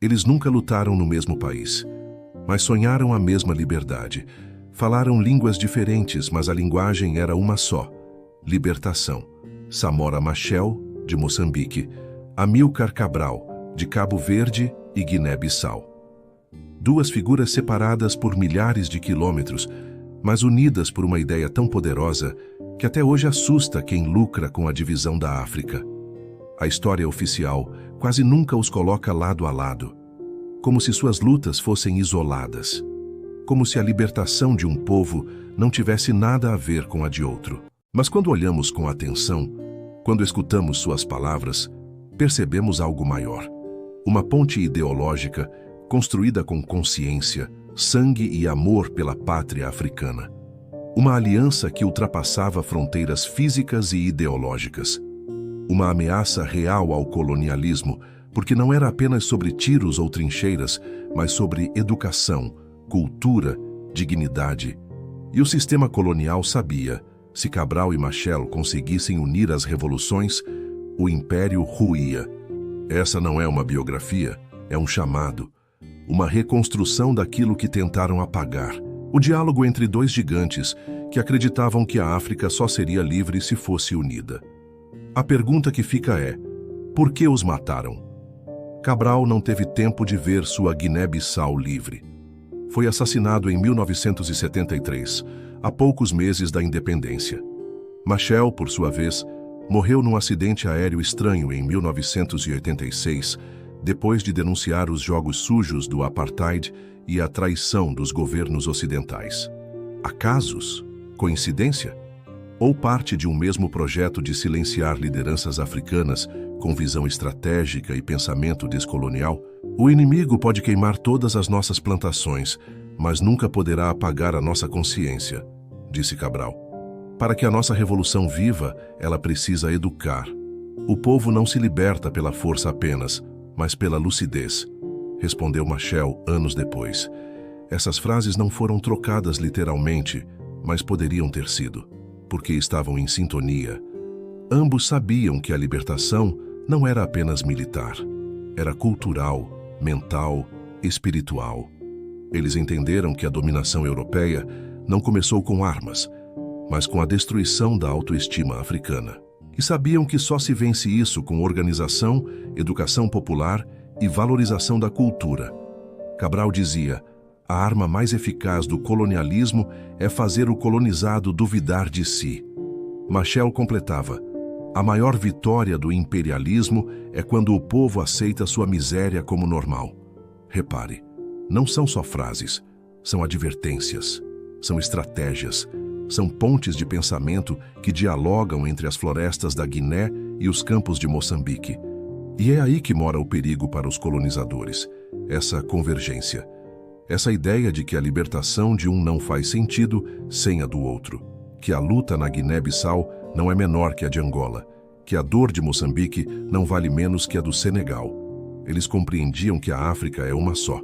Eles nunca lutaram no mesmo país, mas sonharam a mesma liberdade. Falaram línguas diferentes, mas a linguagem era uma só: libertação. Samora Machel, de Moçambique, Amílcar Cabral, de Cabo Verde e Guiné-Bissau. Duas figuras separadas por milhares de quilômetros, mas unidas por uma ideia tão poderosa que até hoje assusta quem lucra com a divisão da África. A história oficial quase nunca os coloca lado a lado, como se suas lutas fossem isoladas, como se a libertação de um povo não tivesse nada a ver com a de outro. Mas quando olhamos com atenção, quando escutamos suas palavras, percebemos algo maior. Uma ponte ideológica construída com consciência, sangue e amor pela pátria africana. Uma aliança que ultrapassava fronteiras físicas e ideológicas. Uma ameaça real ao colonialismo, porque não era apenas sobre tiros ou trincheiras, mas sobre educação, cultura, dignidade. E o sistema colonial sabia: se Cabral e Machel conseguissem unir as revoluções, o império ruía. Essa não é uma biografia, é um chamado. Uma reconstrução daquilo que tentaram apagar. O diálogo entre dois gigantes que acreditavam que a África só seria livre se fosse unida. A pergunta que fica é: por que os mataram? Cabral não teve tempo de ver sua Guiné-Bissau livre. Foi assassinado em 1973, a poucos meses da independência. Machel, por sua vez, morreu num acidente aéreo estranho em 1986, depois de denunciar os jogos sujos do apartheid e a traição dos governos ocidentais. Acasos? Coincidência? Ou parte de um mesmo projeto de silenciar lideranças africanas com visão estratégica e pensamento descolonial? O inimigo pode queimar todas as nossas plantações, mas nunca poderá apagar a nossa consciência, disse Cabral. Para que a nossa revolução viva, ela precisa educar. O povo não se liberta pela força apenas, mas pela lucidez, respondeu Machel anos depois. Essas frases não foram trocadas literalmente, mas poderiam ter sido, porque estavam em sintonia. Ambos sabiam que a libertação não era apenas militar, era cultural, mental, espiritual. Eles entenderam que a dominação europeia não começou com armas, mas com a destruição da autoestima africana. E sabiam que só se vence isso com organização, educação popular e valorização da cultura. Cabral dizia: a arma mais eficaz do colonialismo é fazer o colonizado duvidar de si. Machel completava: a maior vitória do imperialismo é quando o povo aceita sua miséria como normal. Repare, não são só frases, são advertências, são estratégias, são pontes de pensamento que dialogam entre as florestas da Guiné e os campos de Moçambique. E é aí que mora o perigo para os colonizadores, essa convergência. Essa ideia de que a libertação de um não faz sentido sem a do outro, que a luta na Guiné-Bissau não é menor que a de Angola, que a dor de Moçambique não vale menos que a do Senegal. Eles compreendiam que a África é uma só,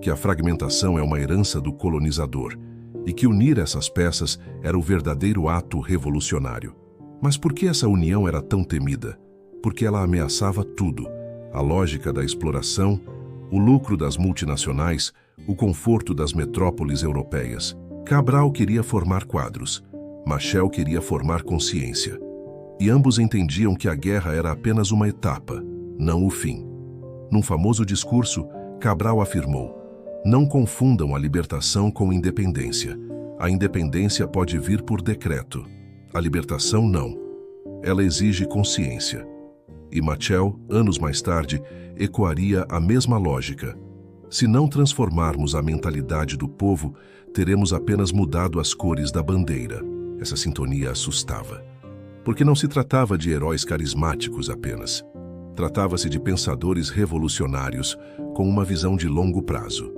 que a fragmentação é uma herança do colonizador, e que unir essas peças era o verdadeiro ato revolucionário. Mas por que essa união era tão temida? Porque ela ameaçava tudo: a lógica da exploração, o lucro das multinacionais, o conforto das metrópoles europeias. Cabral queria formar quadros, Machel queria formar consciência. E ambos entendiam que a guerra era apenas uma etapa, não o fim. Num famoso discurso, Cabral afirmou: não confundam a libertação com independência. A independência pode vir por decreto. A libertação não. Ela exige consciência. E Machel, anos mais tarde, ecoaria a mesma lógica. Se não transformarmos a mentalidade do povo, teremos apenas mudado as cores da bandeira. Essa sintonia assustava. Porque não se tratava de heróis carismáticos apenas. Tratava-se de pensadores revolucionários com uma visão de longo prazo.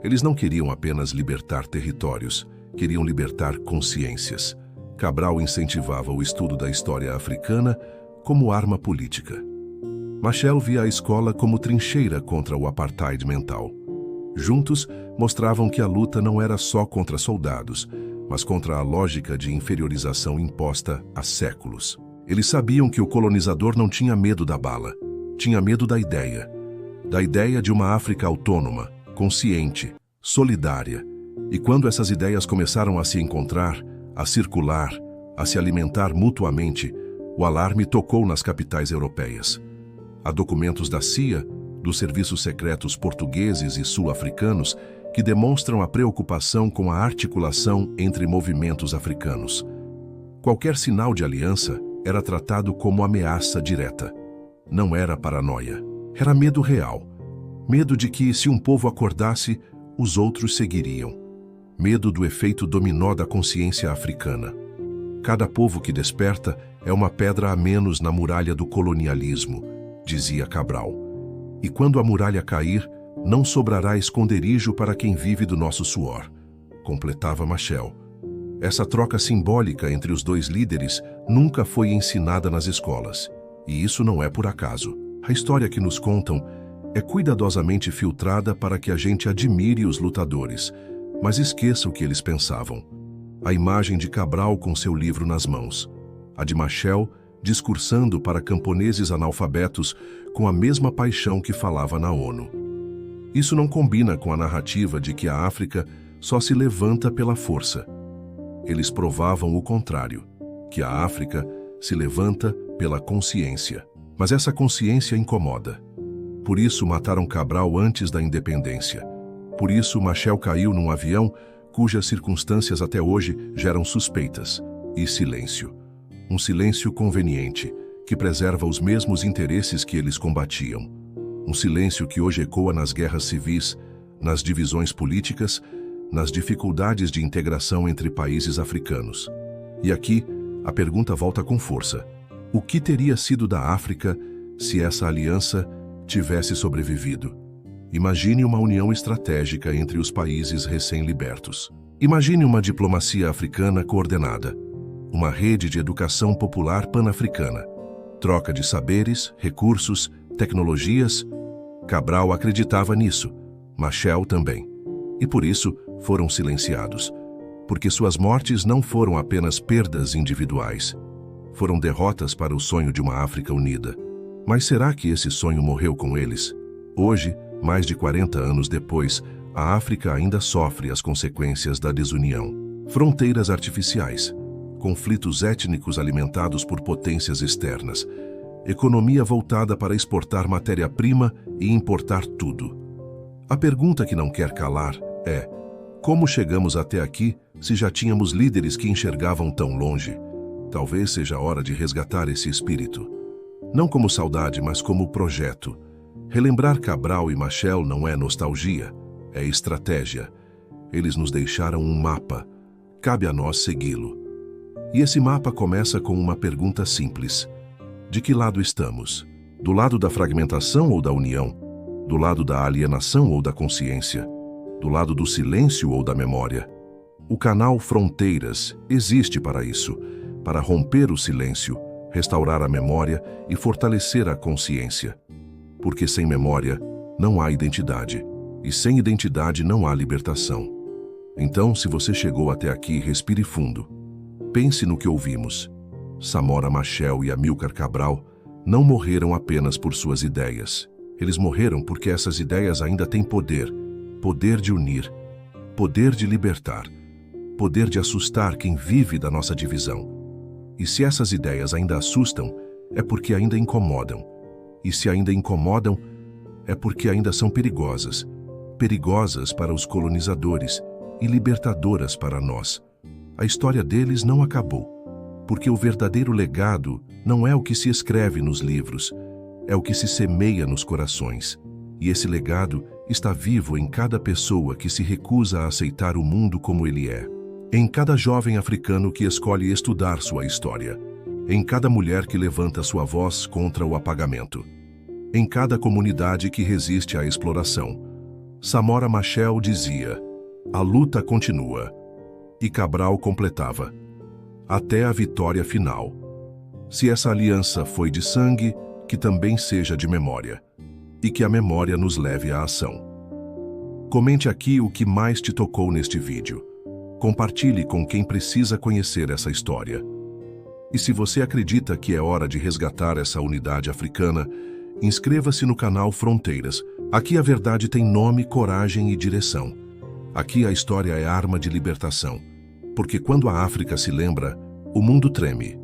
Eles não queriam apenas libertar territórios, queriam libertar consciências. Cabral incentivava o estudo da história africana como arma política. Machel via a escola como trincheira contra o apartheid mental. Juntos, mostravam que a luta não era só contra soldados, mas contra a lógica de inferiorização imposta há séculos. Eles sabiam que o colonizador não tinha medo da bala, tinha medo da ideia. da ideia de uma África autônoma, consciente, solidária. E quando essas ideias começaram a se encontrar, a circular, a se alimentar mutuamente, o alarme tocou nas capitais europeias. Há documentos da CIA, dos serviços secretos portugueses e sul-africanos, que demonstram a preocupação com a articulação entre movimentos africanos. Qualquer sinal de aliança era tratado como ameaça direta. Não era paranoia. Era medo real. Medo de que, se um povo acordasse, os outros seguiriam. Medo do efeito dominó da consciência africana. Cada povo que desperta é uma pedra a menos na muralha do colonialismo, dizia Cabral. E quando a muralha cair, não sobrará esconderijo para quem vive do nosso suor, completava Machel. Essa troca simbólica entre os dois líderes nunca foi ensinada nas escolas. E isso não é por acaso. A história que nos contam é cuidadosamente filtrada para que a gente admire os lutadores, mas esqueça o que eles pensavam. A imagem de Cabral com seu livro nas mãos. A de Machel discursando para camponeses analfabetos com a mesma paixão que falava na ONU. Isso não combina com a narrativa de que a África só se levanta pela força. Eles provavam o contrário, que a África se levanta pela consciência. Mas essa consciência incomoda. Por isso mataram Cabral antes da independência. Por isso Machel caiu num avião cujas circunstâncias até hoje geram suspeitas. E silêncio. Um silêncio conveniente, que preserva os mesmos interesses que eles combatiam. Um silêncio que hoje ecoa nas guerras civis, nas divisões políticas, nas dificuldades de integração entre países africanos. E aqui, a pergunta volta com força. O que teria sido da África se essa aliança tivesse sobrevivido? Imagine uma união estratégica entre os países recém-libertos. Imagine uma diplomacia africana coordenada, uma rede de educação popular pan-africana, troca de saberes, recursos, tecnologias. Cabral acreditava nisso, Machel também. E por isso foram silenciados, porque suas mortes não foram apenas perdas individuais. Foram derrotas para o sonho de uma África unida. Mas será que esse sonho morreu com eles? Hoje, mais de 40 anos depois, a África ainda sofre as consequências da desunião. Fronteiras artificiais, conflitos étnicos alimentados por potências externas, economia voltada para exportar matéria-prima e importar tudo. A pergunta que não quer calar é: como chegamos até aqui se já tínhamos líderes que enxergavam tão longe? Talvez seja a hora de resgatar esse espírito. Não como saudade, mas como projeto. Relembrar Cabral e Machel não é nostalgia, é estratégia. Eles nos deixaram um mapa. Cabe a nós segui-lo. E esse mapa começa com uma pergunta simples. De que lado estamos? Do lado da fragmentação ou da união? Do lado da alienação ou da consciência? Do lado do silêncio ou da memória? O canal Fronteiras existe para isso, para romper o silêncio, restaurar a memória e fortalecer a consciência. Porque sem memória não há identidade, e sem identidade não há libertação. Então, se você chegou até aqui, respire fundo. Pense no que ouvimos. Samora Machel e Amílcar Cabral não morreram apenas por suas ideias. Eles morreram porque essas ideias ainda têm poder. Poder de unir, poder de libertar, poder de assustar quem vive da nossa divisão. E se essas ideias ainda assustam, é porque ainda incomodam. E se ainda incomodam, é porque ainda são perigosas. Perigosas para os colonizadores e libertadoras para nós. A história deles não acabou, porque o verdadeiro legado não é o que se escreve nos livros, é o que se semeia nos corações. E esse legado está vivo em cada pessoa que se recusa a aceitar o mundo como ele é. Em cada jovem africano que escolhe estudar sua história. Em cada mulher que levanta sua voz contra o apagamento. Em cada comunidade que resiste à exploração. Samora Machel dizia: a luta continua. E Cabral completava: até a vitória final. Se essa aliança foi de sangue, que também seja de memória. E que a memória nos leve à ação. Comente aqui o que mais te tocou neste vídeo. Compartilhe com quem precisa conhecer essa história. E se você acredita que é hora de resgatar essa unidade africana, inscreva-se no canal Fronteiras Aqui a verdade tem nome, coragem e direção. Aqui a história é arma de libertação. Porque quando a África se lembra, o mundo treme.